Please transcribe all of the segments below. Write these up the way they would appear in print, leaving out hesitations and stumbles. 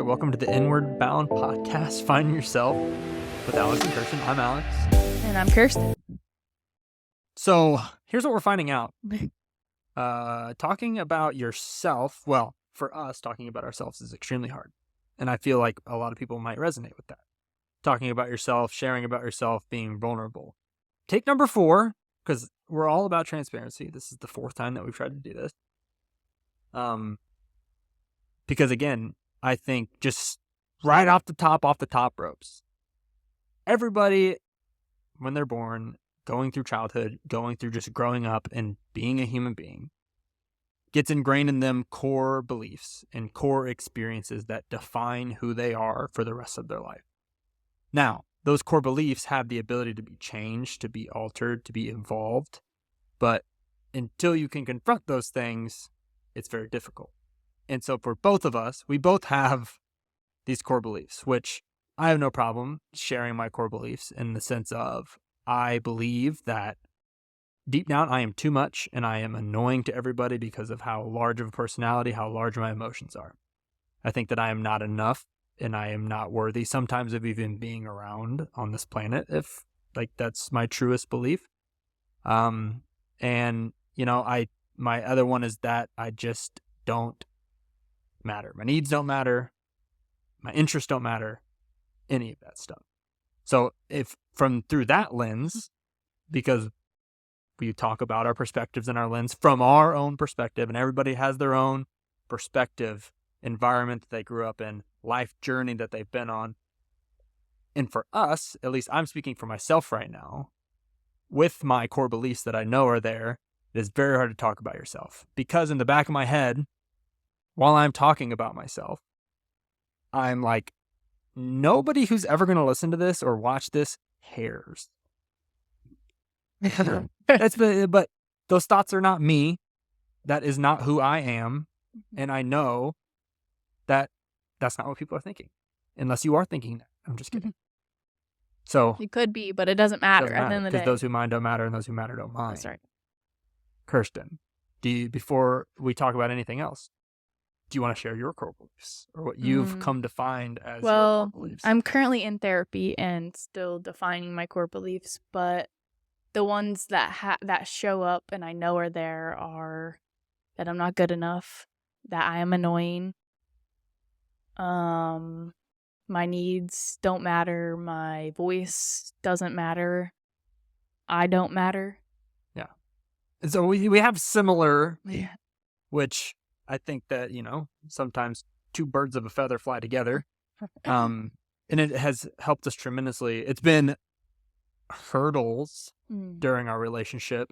right, welcome to the Inward Bound podcast, Find Yourself with Alex and Kirsten. I'm Alex. And I'm Kirsten. So here's what we're finding out. Talking about yourself, well, for us, talking about ourselves is extremely hard. And I feel like a lot of people might resonate with that. Talking about yourself, sharing about yourself, being vulnerable. Take number 4, because we're all about transparency. This is the 4th time that we've tried to do this. Because again, I think just right off the top ropes, everybody, when they're born, going through childhood, going through just growing up and being a human being, gets ingrained in them core beliefs and core experiences that define who they are for the rest of their life. Now, those core beliefs have the ability to be changed, to be altered, to be evolved, but until you can confront those things, it's very difficult. And so for both of us, we both have these core beliefs, which I have no problem sharing my core beliefs in the sense of I believe that deep down I am too much and I am annoying to everybody because of how large of a personality, how large my emotions are. I think that I am not enough and I am not worthy sometimes of even being around on this planet, if like that's my truest belief. And you know, my other one is that I just don't matter. My needs don't matter. My interests don't matter. Any of that stuff. So if through that lens, because we talk about our perspectives and our lens from our own perspective, and everybody has their own perspective, environment that they grew up in, life journey that they've been on. And for us, at least I'm speaking for myself right now, with my core beliefs that I know are there, it is very hard to talk about yourself. Because in the back of my head, while I'm talking about myself, I'm like, nobody who's ever going to listen to this or watch this cares. But those thoughts are not me. That is not who I am. And I know that that's not what people are thinking. Unless you are thinking that. I'm just kidding. So it could be, but it doesn't matter at the end of the day. Because those who mind don't matter and those who matter don't mind. That's right. Kirsten, before we talk about anything else, do you want to share your core beliefs or what you've come to find as your core beliefs? I'm currently in therapy and still defining my core beliefs, but the ones that show up and I know are there are that I'm not good enough, that I am annoying, my needs don't matter, my voice doesn't matter, I don't matter. Yeah. And so we have similar, which I think that, you know, sometimes 2 birds of a feather fly together. And it has helped us tremendously. It's been hurdles during our relationship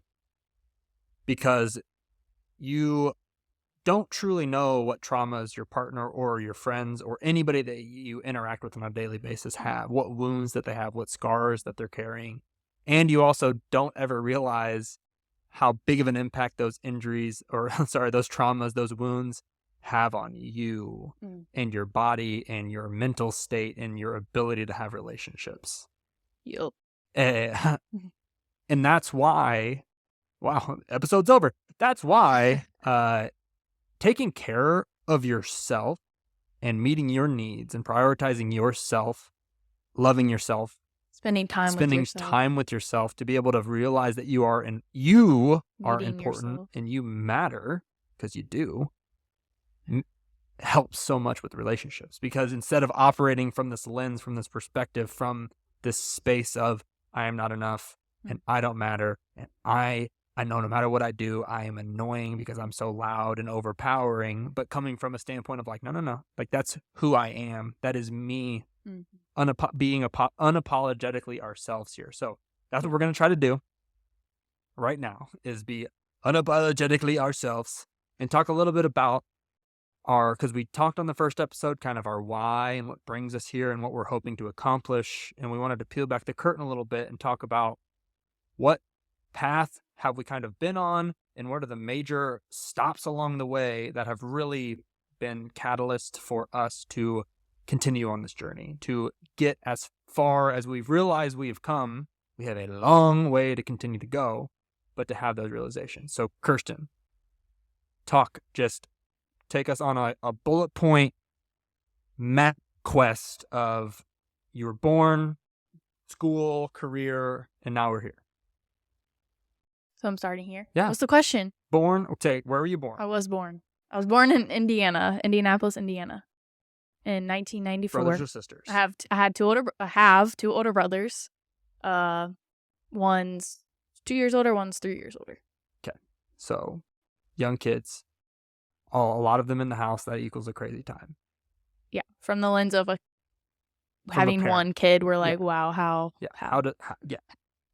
because you don't truly know what traumas your partner or your friends or anybody that you interact with on a daily basis have, what wounds that they have, what scars that they're carrying. And you also don't ever realize how big of an impact those injuries those traumas, those wounds have on you and your body and your mental state and your ability to have relationships. Yep. And that's why, wow, episode's over. That's why taking care of yourself and meeting your needs and prioritizing yourself, loving yourself, spending time with yourself to be able to realize that you are important yourself. And you matter because you do helps so much with relationships, because instead of operating from this lens, from this perspective, from this space of I am not enough and I don't matter and I know no matter what I do, I am annoying because I'm so loud and overpowering, but coming from a standpoint of like, no, like that's who I am. That is me. Being unapologetically ourselves here. So that's what we're going to try to do right now, is be unapologetically ourselves and talk a little bit about because we talked on the first episode kind of our why and what brings us here and what we're hoping to accomplish. And we wanted to peel back the curtain a little bit and talk about what path have we kind of been on and what are the major stops along the way that have really been catalysts for us to continue on this journey, to get as far as we've realized we have come. We have a long way to continue to go, but to have those realizations. So Kirsten, just take us on a bullet point map quest of you were born, school, career, and now we're here. So I'm starting here. Yeah. What's the question? Born? Okay, where were you born? I was born in Indiana, Indianapolis, Indiana, in 1994. Brothers or sisters? I have two older brothers. One's 2 years older, one's 3 years older. Okay, so young kids, a lot of them in the house. That equals a crazy time. Yeah, from the lens of having one kid, we're like, wow, how? Yeah.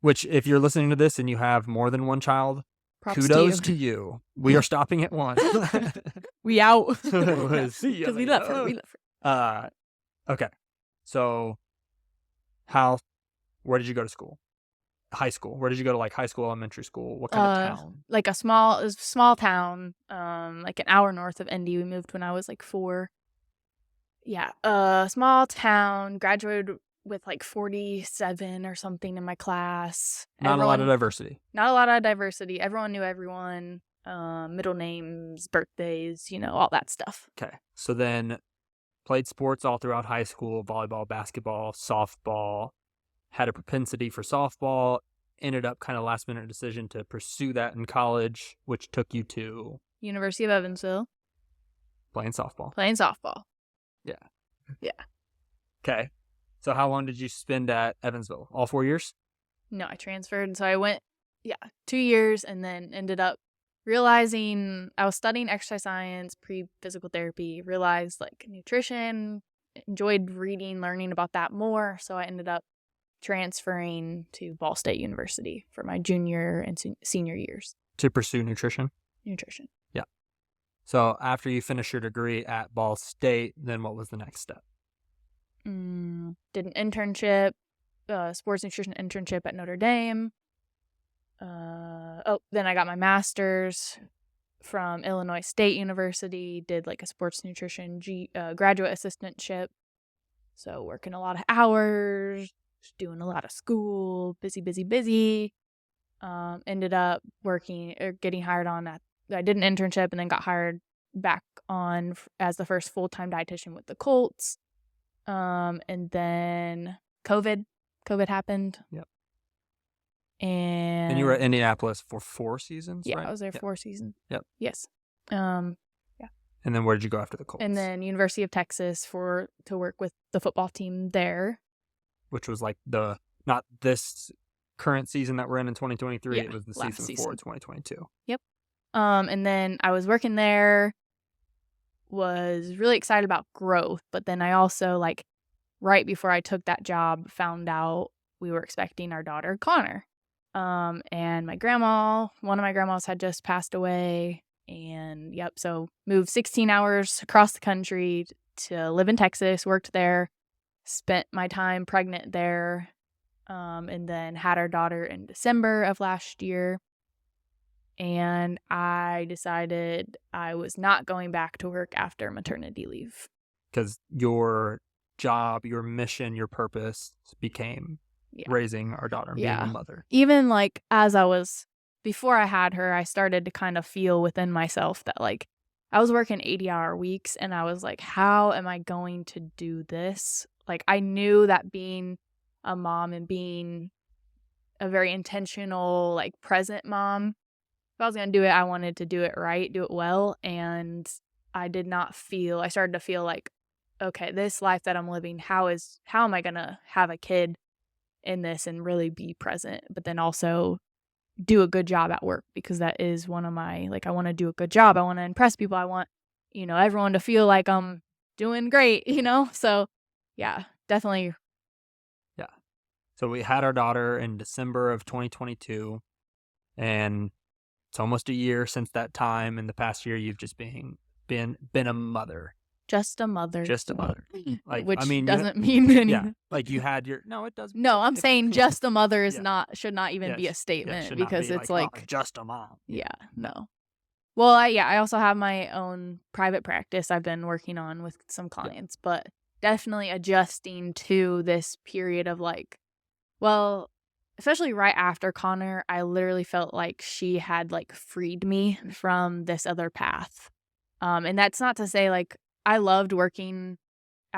Which, if you're listening to this and you have more than one child, kudos to you. We are stopping at one. We out. Because we left her. Okay. So, where did you go to school? High school. Where did you go to, like, high school, elementary school? What kind of town? Like a small town, like an hour north of Indy. We moved when I was like 4. Yeah, small town. Graduated with like 47 or something in my class. Not a lot of diversity. Not a lot of diversity. Everyone knew everyone. Middle names, birthdays, all that stuff. Okay. So then played sports all throughout high school, volleyball, basketball, softball, had a propensity for softball, ended up kind of last minute decision to pursue that in college, which took you to University of Evansville. Playing softball. Yeah. Okay. So how long did you spend at Evansville? All 4 years? No, I transferred. So I went, 2 years, and then ended up realizing I was studying exercise science, pre-physical therapy, realized like nutrition, enjoyed reading, learning about that more. So I ended up transferring to Ball State University for my junior and senior years. To pursue nutrition? Nutrition. Yeah. So after you finished your degree at Ball State, then what was the next step? Did an internship, sports nutrition internship at Notre Dame. Then I got my master's from Illinois State University. Did like a sports nutrition graduate assistantship. So working a lot of hours, doing a lot of school, busy. Ended up getting hired on I did an internship and then got hired back on as the first full-time dietitian with the Colts. And then COVID happened. Yep. And you were at Indianapolis for 4 seasons, yeah, right? I was there 4 seasons. Yep. Yes. And then where did you go after the Colts? And then University of Texas to work with the football team there. Which was like not this current season that we're in 2023. Yeah, it was the season before 2022. Yep. And then I was working there, was really excited about growth, but then I also, like, right before I took that job, found out we were expecting our daughter, Connor. And one of my grandmas had just passed away, and so moved 16 hours across the country to live in Texas, worked there, spent my time pregnant there, and then had our daughter in December of last year. And I decided I was not going back to work after maternity leave. Because your job, your mission, your purpose became raising our daughter and being a mother. Even like before I had her, I started to kind of feel within myself that like I was working 80-hour weeks and I was like, how am I going to do this? Like I knew that being a mom and being a very intentional, like present mom, if I was going to do it, I wanted to do it right, do it well. And I started to feel like, okay, this life that I'm living, how am I going to have a kid in this and really be present, but then also do a good job at work, because that is one of my, like, I want to do a good job. I want to impress people. I want, everyone to feel like I'm doing great, So yeah, definitely. Yeah. So we had our daughter in December of 2022, and it's almost a year since that time. In the past year, you've just been a mother. Just a mother. Like, which I mean, doesn't mean anything. Yeah, like you had no, it doesn't. No, I'm saying just a mother is should not even be a statement, because it's like just a mom. Yeah, no. Well, I also have my own private practice I've been working on with some clients, but definitely adjusting to this period of like, well, especially right after Connor, I literally felt like she had like freed me from this other path. And that's not to say like I loved working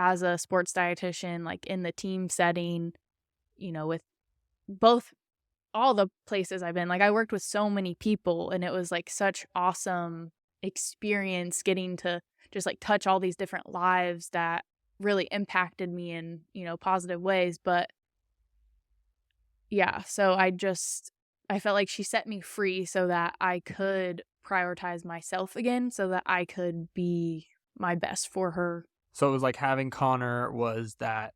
as a sports dietitian, like in the team setting, with both all the places I've been. Like I worked with so many people, and it was like such awesome experience getting to just like touch all these different lives that really impacted me in, positive ways. But yeah, so I felt like she set me free so that I could prioritize myself again, so that I could be my best for her. So it was like having Connor was that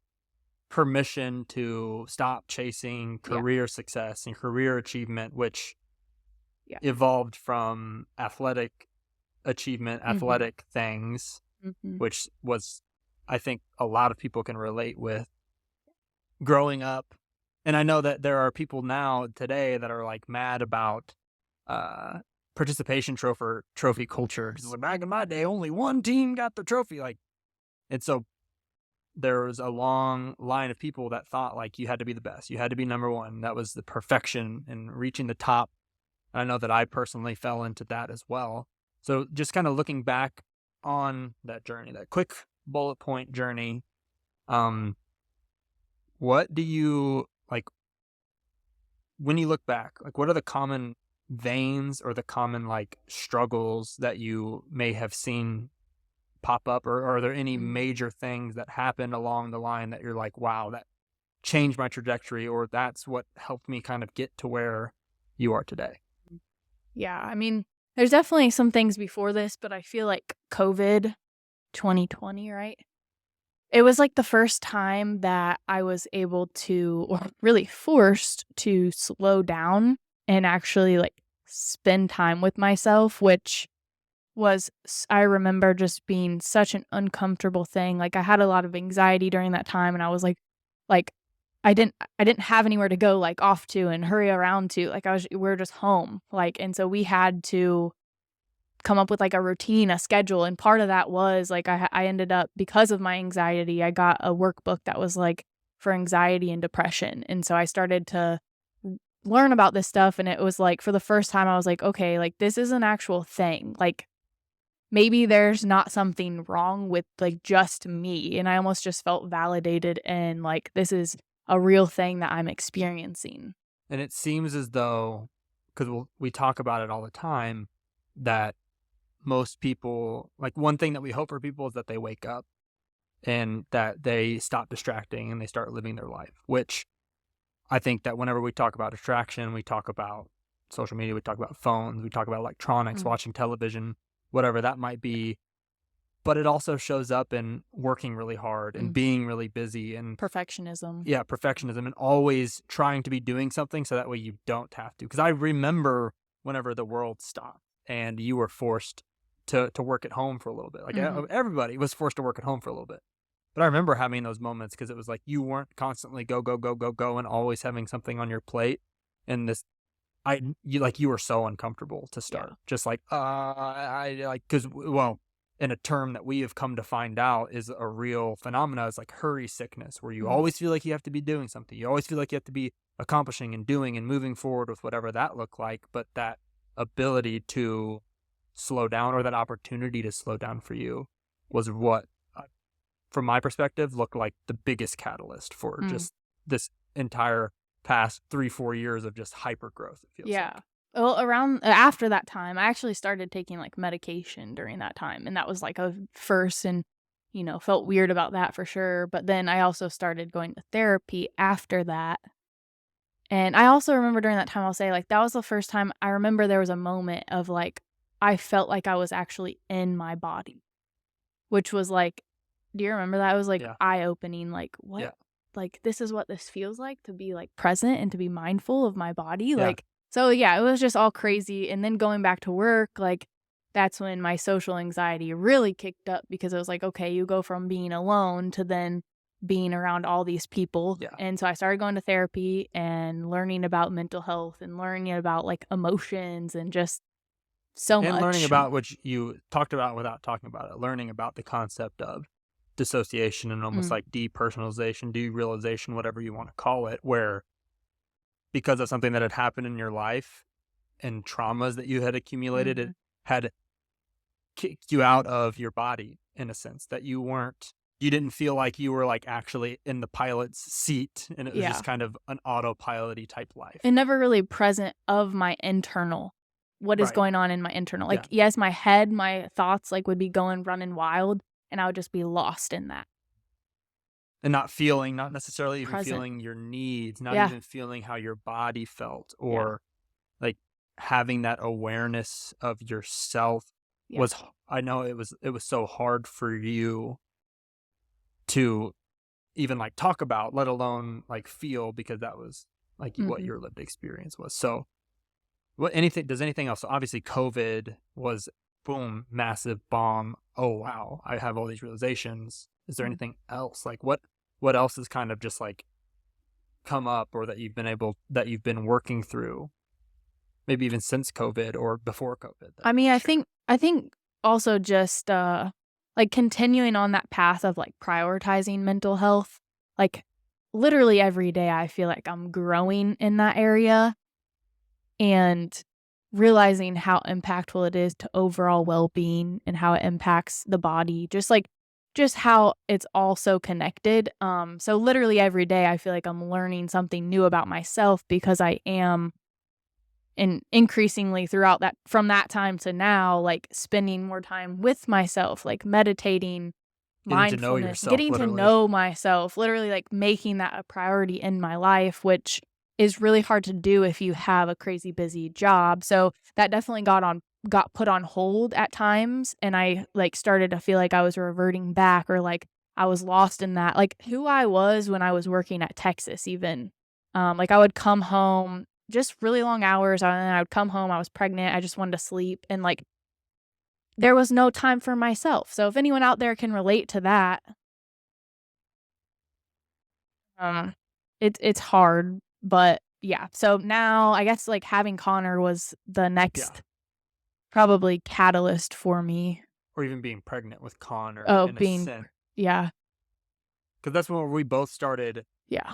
permission to stop chasing career success and career achievement, which evolved from athletic achievement, athletic things, which was, I think, a lot of people can relate with growing up. And I know that there are people now today that are like mad about participation trophy culture. Because like, back in my day, only one team got the trophy. Like, and so there was a long line of people that thought like you had to be the best, you had to be number one. That was the perfection and reaching the top. And I know that I personally fell into that as well. So just kind of looking back on that journey, that quick bullet point journey, what do you like when you look back? Like, what are the common veins or the common like struggles that you may have seen pop up, or are there any major things that happened along the line that you're like, wow, that changed my trajectory, or that's what helped me kind of get to where you are today? Yeah, I mean, there's definitely some things before this, but I feel like COVID 2020, right? It was like the first time that I was able to, or really forced to slow down and actually like spend time with myself, which was, I remember just being such an uncomfortable thing. Like I had a lot of anxiety during that time, and I was like I didn't have anywhere to go like off to and hurry around to. Like we were just home. Like, and so we had to come up with like a routine, a schedule. And part of that was like, I ended up, because of my anxiety, I got a workbook that was like for anxiety and depression. And so I started to learn about this stuff. And it was like, for the first time, I was like, okay, like this is an actual thing. Like maybe there's not something wrong with like just me. And I almost just felt validated, and like, this is a real thing that I'm experiencing. And it seems as though, because we talk about it all the time, that most people, like one thing that we hope for people is that they wake up and that they stop distracting and they start living their life, which I think that whenever we talk about distraction, we talk about social media, we talk about phones, we talk about electronics, watching television, whatever that might be. But it also shows up in working really hard and being really busy and perfectionism. Yeah, perfectionism, and always trying to be doing something so that way you don't have to. Because I remember whenever the world stopped and you were forced to work at home for a little bit. Like everybody was forced to work at home for a little bit. But I remember having those moments because it was like you weren't constantly go, go, go, go, go, and always having something on your plate. And you were so uncomfortable to start. Yeah. Just like, because, well, in a term that we have come to find out is a real phenomena, is like hurry sickness, where you always feel like you have to be doing something. You always feel like you have to be accomplishing and doing and moving forward with whatever that looked like. But that ability to slow down, or that opportunity to slow down for you, was what, from my perspective, looked like the biggest catalyst for just this entire past 3-4 years of just hyper growth, it feels like. Well, after that time, I actually started taking like medication during that time, and that was like a first, and felt weird about that for sure. But then I also started going to therapy after that. And I also remember during that time, I'll say like that was the first time I remember there was a moment of like I felt like I was actually in my body, which was like, do you remember that? It was like eye-opening, like what? Yeah. Like this is what this feels like to be like present and to be mindful of my body. Yeah. Like, so yeah, it was just all crazy. And then going back to work, like that's when my social anxiety really kicked up, because it was like, okay, you go from being alone to then being around all these people. Yeah. And so I started going to therapy and learning about mental health and learning about like emotions and just so much. And learning about what you talked about without talking about it, learning about the concept of dissociation and almost like depersonalization, derealization, whatever you want to call it, where because of something that had happened in your life and traumas that you had accumulated, it had kicked you out of your body in a sense, that you weren't You didn't feel like you were like actually in the pilot's seat, and it was Yeah. just kind of an autopilot-y type life. And never really present of my internal, what is Right. going on in my internal. Yeah. Like, yes, my head, my thoughts, like, would be running wild, and I would just be lost in that. And not necessarily even Present. feeling your needs, not Yeah. even feeling how your body felt, Yeah. or like having that awareness of yourself Yeah. was I know it was so hard for you to even like talk about, let alone like feel, because that was like what Mhm. your lived experience was. So anything else? So obviously COVID was boom, massive bomb. Oh wow, I have all these realizations. Is there Mm. anything else? Like what else has kind of just like come up, or that you've been working through, maybe even since COVID or before COVID that I you mean, can I share? think also just, like, continuing on that path of, like, prioritizing mental health, like, literally every day I feel like I'm growing in that area and realizing how impactful it is to overall well-being and how it impacts the body, just how it's all so connected. So literally every day I feel like I'm learning something new about myself because I am, and increasingly throughout that from that time to now, like, spending more time with myself, like, meditating, Getting to know mindfulness, yourself, getting to literally. know myself, literally, like, making that a priority in my life, which is really hard to do if you have a crazy busy job. So that definitely got put on hold at times, and I, like, started to feel like I was reverting back, or, like, I was lost in that, like, who I was when I was working at Texas even. Like, I would come home just really long hours, and then I would come home, I was pregnant, I just wanted to sleep, and, like, there was no time for myself. So if anyone out there can relate to that, um, it's hard, but yeah. So now I guess, like, having Connor was the Yeah. next probably catalyst for me. Or even being pregnant with Connor Oh, in a being sense, yeah, because that's when we both started. yeah,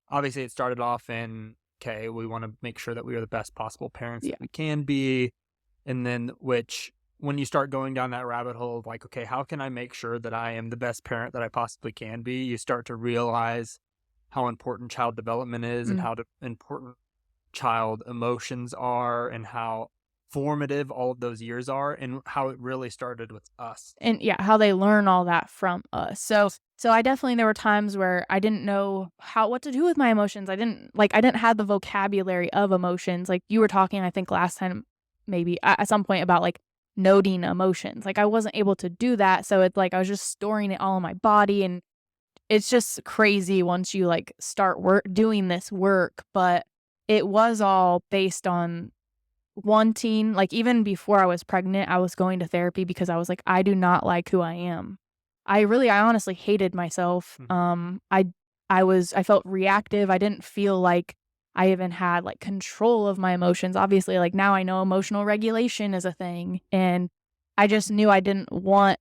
Obviously, it started off in, okay, we want to make sure that we are the best possible parents yeah, that we can be. And then, which, when you start going down that rabbit hole of like, okay, how can I make sure that I am the best parent that I possibly can be? You start to realize how important child development is, and mm, how important child emotions are, and how formative all of those years are, and how it really started with us. and yeah, how they learn all that from us. So I definitely, there were times where I didn't know what to do with my emotions. I didn't have the vocabulary of emotions. Like, you were talking, I think last time, maybe at some point, about, like, noting emotions. Like, I wasn't able to do that. So it's like I was just storing it all in my body, and it's just crazy once you, like, start doing this work. But it was all based on wanting, like, even before I was pregnant, I was going to therapy because I was like, "I do not like who I am." I honestly hated myself. Mhm. I felt reactive. I didn't feel like I even had, like, control of my emotions. Obviously, like, now I know emotional regulation is a thing, and I just knew I didn't want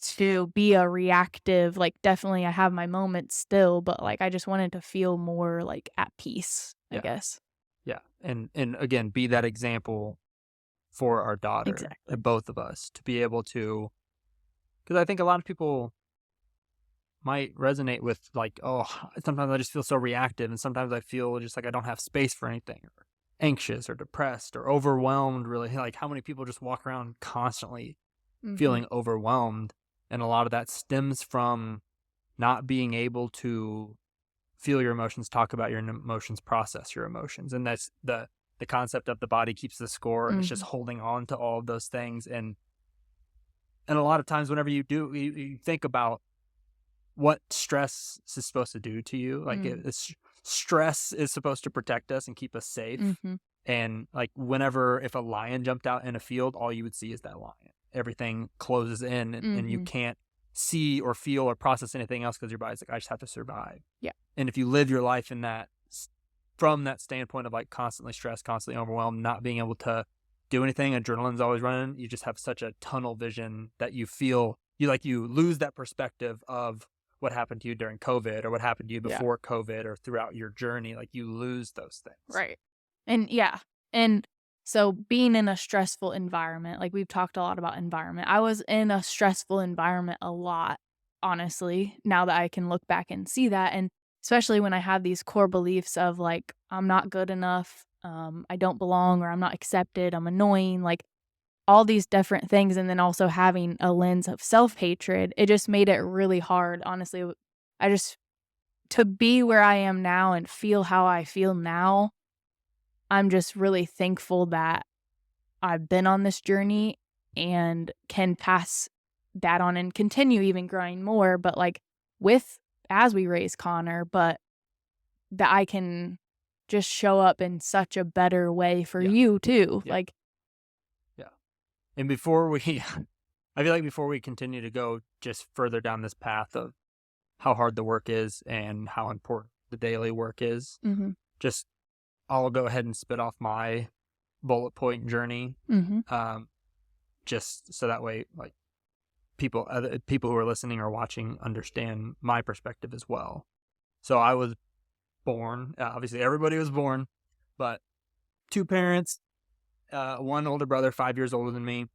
to be a reactive, like, definitely I have my moments still, but, like, I just wanted to feel more, like, at peace, I Yeah. guess. Yeah. And again, be that example for our daughter, Exactly. both of us, to be able to, because I think a lot of people might resonate with like, oh, sometimes I just feel so reactive, and sometimes I feel just like I don't have space for anything, or anxious or depressed or overwhelmed. Really, like, how many people just walk around constantly Mhm. feeling overwhelmed? And a lot of that stems from not being able to feel your emotions, talk about your emotions, process your emotions. And that's the concept of the body keeps the score, and it's just Mhm. holding on to all of those things. And a lot of times whenever you think about what stress is supposed to do to you, like, Mm. stress is supposed to protect us and keep us safe. Mhm. And like, whenever, if a lion jumped out in a field, all you would see is that lion. Everything closes in, and you Mhm. can't see or feel or process anything else, because your body's like, I just have to survive. Yeah. And if you live your life in that, from that standpoint of like constantly stressed, constantly overwhelmed, not being able to do anything, adrenaline's always running, you just have such a tunnel vision that you feel you lose that perspective of what happened to you during COVID, or what happened to you Yeah. before COVID, or throughout your journey. Like, you lose those things. Right. And yeah. And so being in a stressful environment, like, we've talked a lot about environment. I was in a stressful environment a lot. honestly, now that I can look back and see that. And especially when I have these core beliefs of like, I'm not good enough, I don't belong, or I'm not accepted, I'm annoying, like all these different things. And then also having a lens of self-hatred, it just made it really hard. Honestly, I just, to be where I am now and feel how I feel now, I'm just really thankful that I've been on this journey and can pass that on and continue even growing more, but like as we raise Connor, but that I can just show up in such a better way for you too. Yeah. Like, yeah. And before we, I feel like before we continue to go just further down this path of how hard the work is and how important the daily work is, just I'll go ahead and spit off my bullet point journey, just so that way, like other people who are listening or watching understand my perspective as well. So I was born, obviously everybody was born, but two parents, one older brother, 5 years older than me,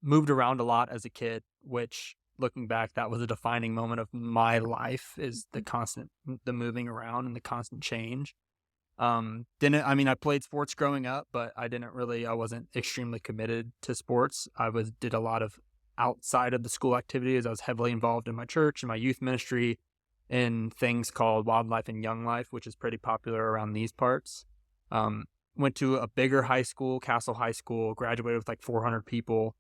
moved around a lot as a kid, which looking back, that was a defining moment of my life, is the moving around and the constant change. I played sports growing up, but I wasn't extremely committed to sports. Did a lot of outside of the school activities. I was heavily involved in my church and my youth ministry in things called Wildlife and Young Life, which is pretty popular around these parts. Went to a bigger high school, Castle High School, graduated with like 400 people.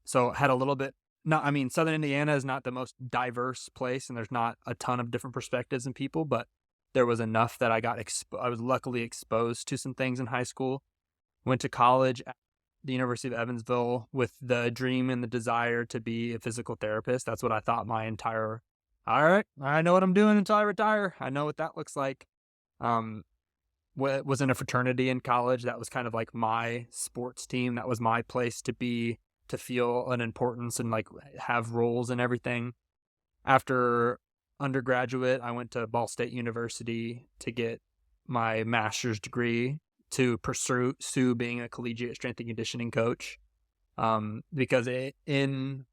So had a little bit, Southern Indiana is not the most diverse place, and there's not a ton of different perspectives and people, but there was enough that I was luckily exposed to some things in high school. Went to college at the University of Evansville with the dream and the desire to be a physical therapist. That's what I thought all right, I know what I'm doing until I retire. I know what that looks like. Was in a fraternity in college. That was kind of like my sports team. That was my place to be, to feel an importance and like have roles and everything. After undergraduate, I went to Ball State University to get my master's degree to pursue being a collegiate strength and conditioning coach. Because in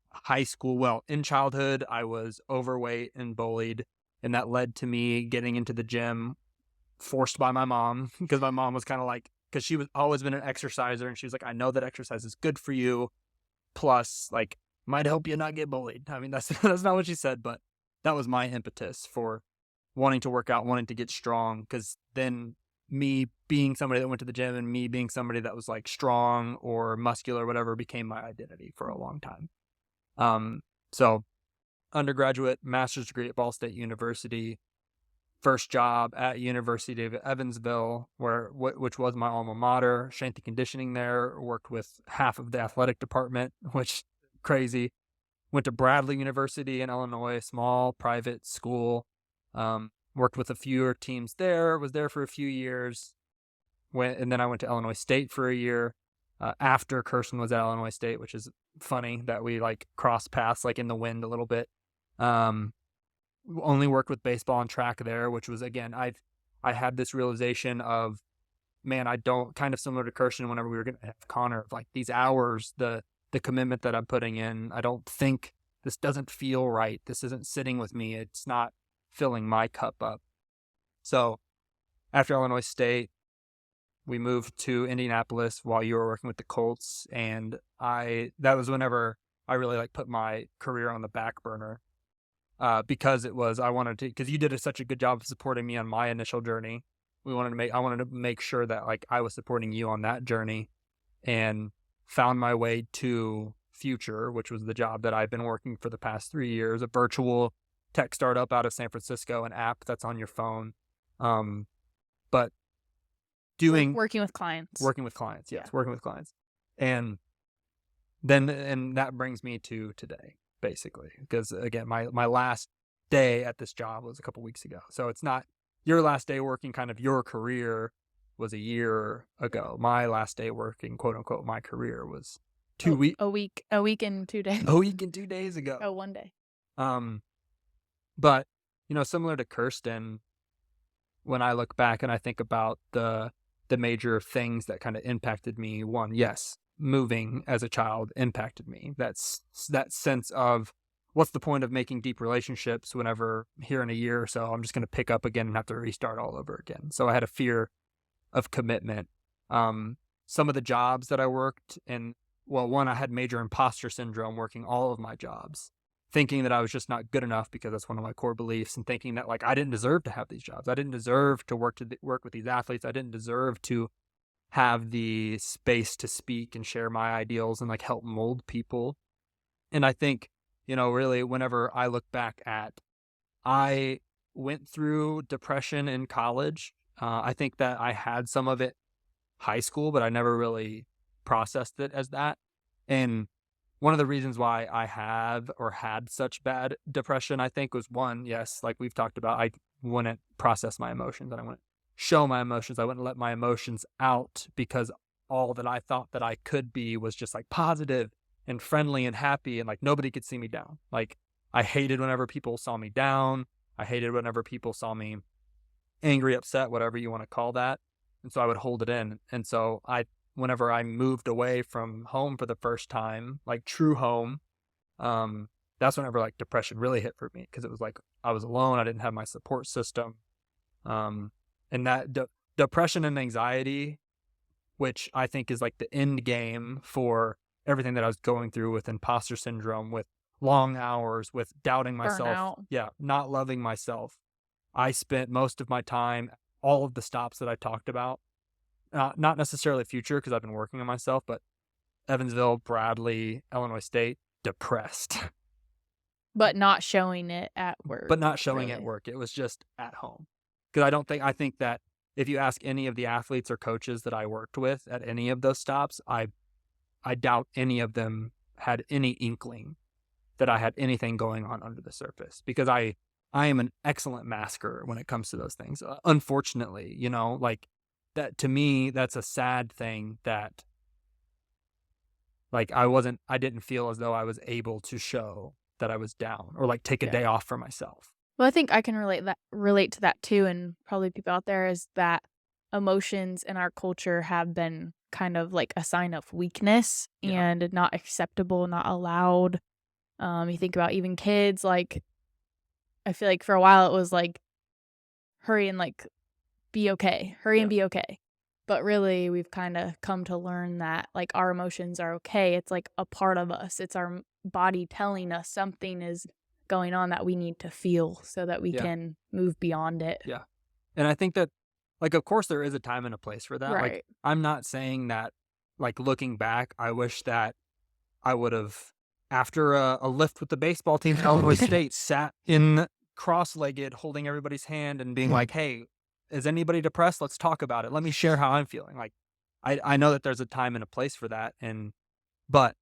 childhood, I was overweight and bullied, and that led to me getting into the gym forced by my mom, because my mom was kind of like, because she was always been an exerciser, and she was like, I know that exercise is good for you, plus like might help you not get bullied. That's not what she said, but that was my impetus for wanting to work out, wanting to get strong, because then me being somebody that went to the gym and me being somebody that was like strong or muscular or whatever became my identity for a long time. So undergraduate, master's degree at Ball State University, first job at University of Evansville, which was my alma mater, strength and conditioning there, worked with half of the athletic department, which crazy. Went to Bradley University in Illinois, small private school. Worked with a few teams there, was there for a few years. And then I went to Illinois State for a year after Kirsten was at Illinois State, which is funny that we like crossed paths like in the wind a little bit. Only worked with baseball and track there, which was, again, I had this realization of, man, I don't, kind of similar to Kirsten whenever we were going to have Connor, like these hours, the commitment that I'm putting in, I don't think, this doesn't feel right. This isn't sitting with me. It's not filling my cup up. So after Illinois State, we moved to Indianapolis while you were working with the Colts. And that was whenever I really like put my career on the back burner. Because because you did such a good job of supporting me on my initial journey. I wanted to make sure that like I was supporting you on that journey, and found my way to Future, which was the job that I've been working for the past 3 years, a virtual tech startup out of San Francisco, an app that's on your phone. But working with clients. Working with clients, yes, yeah. Working with clients. And that brings me to today, basically, because again, my last day at this job was a couple weeks ago. So it's not your last day working kind of your career was a year ago. My last day working, quote unquote, my career was a week and 2 days. A week and 2 days ago. Oh, 1 day. But similar to Kirsten, when I look back and I think about the major things that kind of impacted me, one, yes, moving as a child impacted me. That's that sense of, what's the point of making deep relationships whenever here in a year or so I'm just going to pick up again and have to restart all over again. So I had a fear of commitment. Some of the jobs that I worked in, well, one, I had major imposter syndrome working all of my jobs, thinking that I was just not good enough because that's one of my core beliefs, and thinking that like I didn't deserve to have these jobs. I didn't deserve to work with these athletes. I didn't deserve to have the space to speak and share my ideals and like help mold people. And I think, really whenever I look back at, I went through depression in college. I think that I had some of it high school, but I never really processed it as that. And one of the reasons why I have or had such bad depression, I think, was one, yes, like we've talked about, I wouldn't process my emotions and I wouldn't show my emotions. I wouldn't let my emotions out because all that I thought that I could be was just like positive and friendly and happy, and like nobody could see me down. Like I hated whenever people saw me down. I hated whenever people saw me angry, upset, whatever you want to call that. And so I would hold it in. And so whenever I moved away from home for the first time, like true home, that's whenever like depression really hit for me, because it was like I was alone. I didn't have my support system. And that depression and anxiety, which I think is like the end game for everything that I was going through with imposter syndrome, with long hours, with doubting myself. Burnout. Yeah, not loving myself. I spent most of my time, all of the stops that I talked about, not necessarily future because I've been working on myself, but Evansville, Bradley, Illinois State, depressed. But not showing it at work. But not showing really. at work. It was just at home. Because I think that if you ask any of the athletes or coaches that I worked with at any of those stops, I doubt any of them had any inkling that I had anything going on under the surface, because I am an excellent masker when it comes to those things. Unfortunately, like that, to me, that's a sad thing that like I didn't feel as though I was able to show that I was down or like take a day off for myself. Well, I think I can relate to that too, and probably people out there, is that emotions in our culture have been kind of like a sign of weakness and not acceptable, not allowed. You think about even kids, like I feel like for a while it was like hurry and like be okay, and be okay. But really we've kind of come to learn that like our emotions are okay. It's like a part of us. It's our body telling us something is going on that we need to feel so that we can move beyond it. Yeah. And I think that, like, of course there is a time and a place for that. Right. Like, I'm not saying that, like, looking back, I wish that I would have, after a lift with the baseball team at Illinois State, sat in cross-legged holding everybody's hand and being like, hey, is anybody depressed? Let's talk about it. Let me share how I'm feeling. Like, I know that there's a time and a place for that. But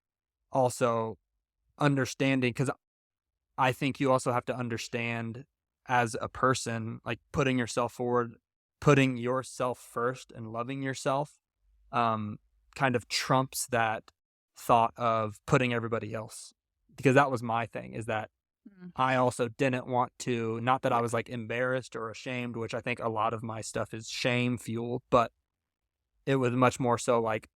also understanding, because I think you also have to understand as a person, like putting yourself forward, putting yourself first and loving yourself kind of trumps that thought of putting everybody else. Because that was my thing, is that I also didn't want to, not that I was like embarrassed or ashamed, which I think a lot of my stuff is shame fueled, but it was much more so like,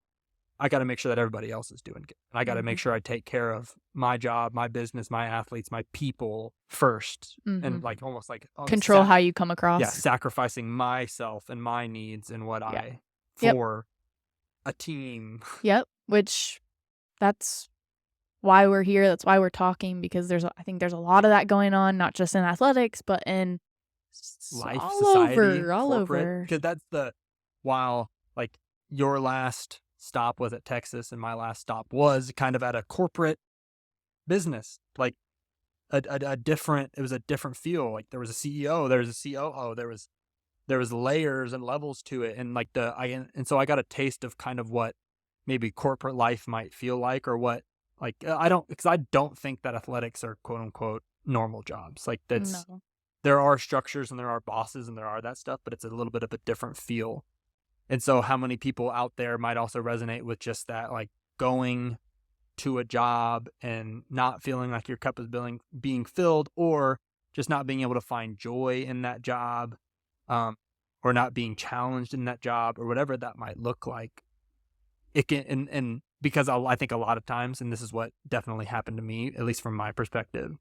I got to make sure that everybody else is doing good. And I got to make sure I take care of my job, my business, my athletes, my people first. And like almost like control how you come across. Yeah, sacrificing myself and my needs and what for a team. Yep. Which that's why we're here. That's why we're talking, because I think there's a lot of that going on, not just in athletics, but in life, all society, all corporate. over. Because that's while like your last stop was at Texas and my last stop was kind of at a corporate business, like it was a different feel. Like there was a CEO, there was a COO, there was layers and levels to it. And like and so I got a taste of kind of what maybe corporate life might feel like, or what, like, because I don't think that athletics are quote unquote normal jobs. Like there are structures and there are bosses and there are that stuff, but it's a little bit of a different feel. And so how many people out there might also resonate with just that, like going to a job and not feeling like your cup is being filled, or just not being able to find joy in that job, or not being challenged in that job, or whatever that might look like. It can, and because I think a lot of times, and this is what definitely happened to me, at least from my perspective,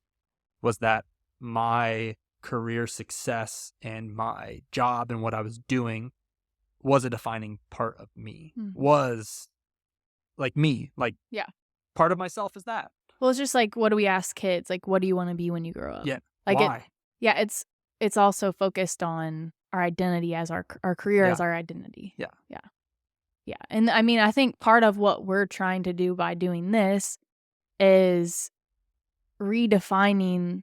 was that my career success and my job and what I was doing was a defining part of me, was like me, like part of myself is that. Well, it's just like, what do we ask kids? Like, what do you want to be when you grow up? Yeah. Like Why? It's also focused on our identity as our career as our identity. Yeah. And I mean, I think part of what we're trying to do by doing this is redefining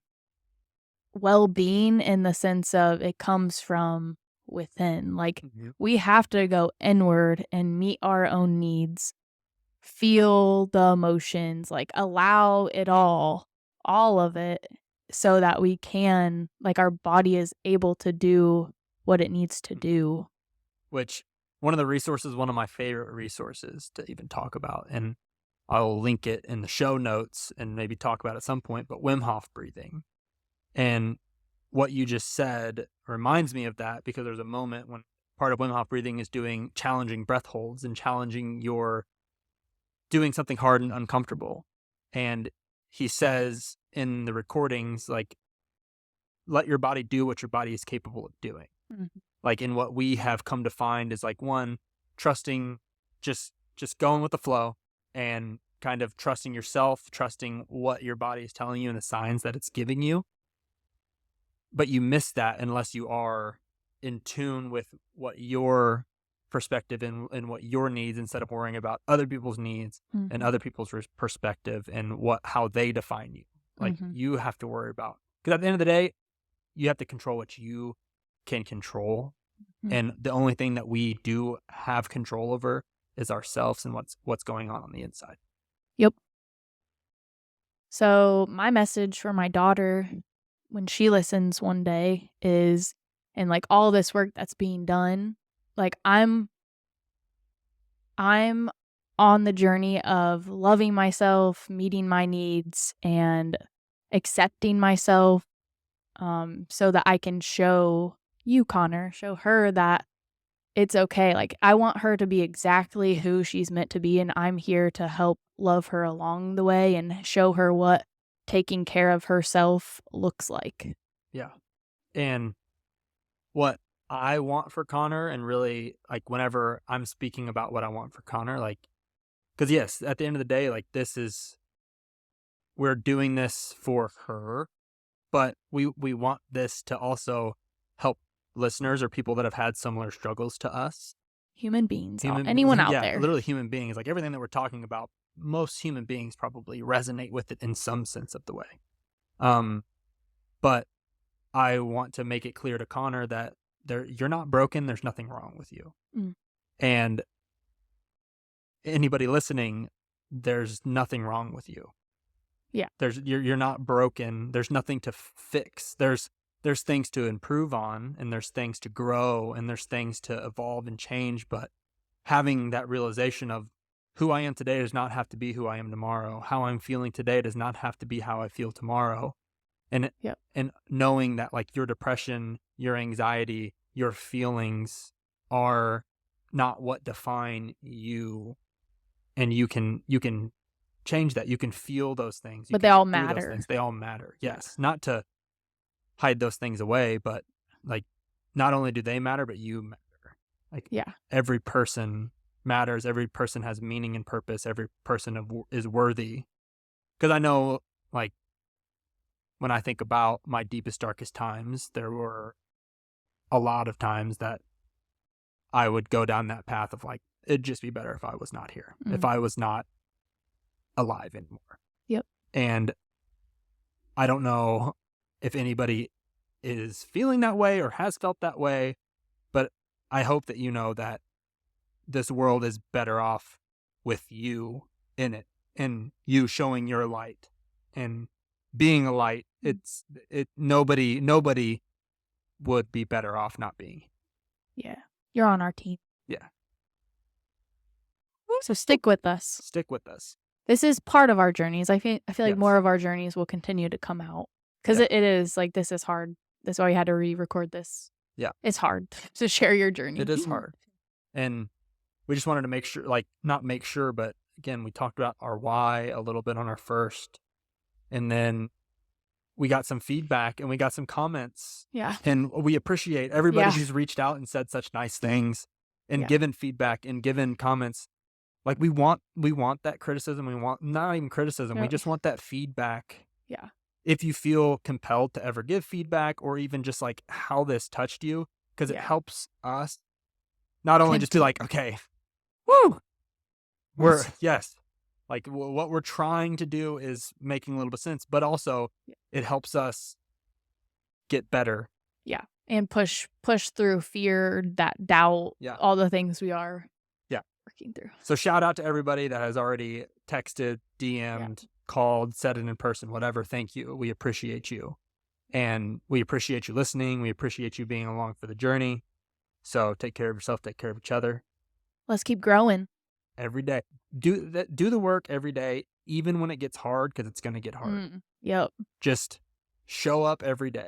well-being in the sense of it comes from within. Like, we have to go inward and meet our own needs, feel the emotions, like allow it all of it, so that we can, like, our body is able to do what it needs to do. Which one of my favorite resources to even talk about, and I'll link it in the show notes and maybe talk about it at some point, but Wim Hof breathing. And what you just said reminds me of that, because there's a moment when part of Wim Hof breathing is doing challenging breath holds and challenging doing something hard and uncomfortable. And he says in the recordings, like, let your body do what your body is capable of doing. Like, in what we have come to find is, like, one, trusting, just going with the flow and kind of trusting yourself, trusting what your body is telling you and the signs that it's giving you. But you miss that unless you are in tune with what your perspective and what your needs, instead of worrying about other people's needs and other people's perspective and how they define you. Like, you have to worry about, because at the end of the day, you have to control what you can control. And the only thing that we do have control over is ourselves and what's going on the inside. Yep. So my message for my daughter when she listens one day is, and like all this work that's being done, like I'm on the journey of loving myself, meeting my needs, and accepting myself, so that I can show you, Connor, show her that it's okay. Like, I want her to be exactly who she's meant to be, and I'm here to help love her along the way and show her what taking care of herself looks like. Yeah. And what I want for Connor, and really, like, whenever I'm speaking about what I want for Connor, like, because yes, at the end of the day, like, we're doing this for her, but we want this to also help listeners or people that have had similar struggles to us. Human beings, anyone out there. Yeah, literally human beings. Like, everything that we're talking about, most human beings probably resonate with it in some sense of the way. But I want to make it clear to Connor that you're not broken. There's nothing wrong with you. And anybody listening, there's nothing wrong with you. Yeah. You're not broken. There's nothing to fix. There's things to improve on, and there's things to grow, and there's things to evolve and change. But having that realization of who I am today does not have to be who I am tomorrow. How I'm feeling today does not have to be how I feel tomorrow. And knowing that, like, your depression, your anxiety, your feelings are not what define you, and you can change that. You can feel those things, but they all matter. They all matter. Yes, not to hide those things away, but, like, not only do they matter, but you matter. Like, every person matters. Every person has meaning and purpose. Every person is worthy. Because I know, like, when I think about my deepest, darkest times, there were a lot of times that I would go down that path of, like, it'd just be better if I was not here, if I was not alive anymore. Yep. And I don't know if anybody is feeling that way or has felt that way, but I hope that you know that this world is better off with you in it, and you showing your light and being a light. Nobody would be better off not being. Yeah. You're on our team. Yeah. So stick with us. Stick with us. This is part of our journeys. I feel like more of our journeys will continue to come out, because it is, like, this is hard. That's why we had to re-record this. Yeah. It's hard to share your journey. It is hard. And we just wanted to make sure, like, not make sure, but again, we talked about our why a little bit on our first. And then we got some feedback and we got some comments. Yeah. And we appreciate everybody Yeah. who's reached out and said such nice things and Yeah. given feedback and given comments. Like we want that criticism. We want not even criticism. We No. just want that feedback. Yeah. If you feel compelled to ever give feedback, or even just like how this touched you, because it Yeah. helps us not only just be like, okay, woo, we're yes, like what we're trying to do is making a little bit of sense, but also it helps us get better. Yeah. And push through fear, that doubt, all the things we are working through. So shout out to everybody that has already texted, DM'd, called, said it in person, whatever. Thank you. We appreciate you. And we appreciate you listening. We appreciate you being along for the journey. So take care of yourself, take care of each other. Let's keep growing. Every day. Do the work every day, even when it gets hard, because it's going to get hard. Yep. Just show up every day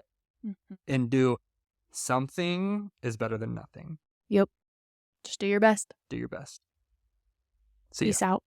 and do something is better than nothing. Yep. Just do your best. Do your best. See Peace ya. out.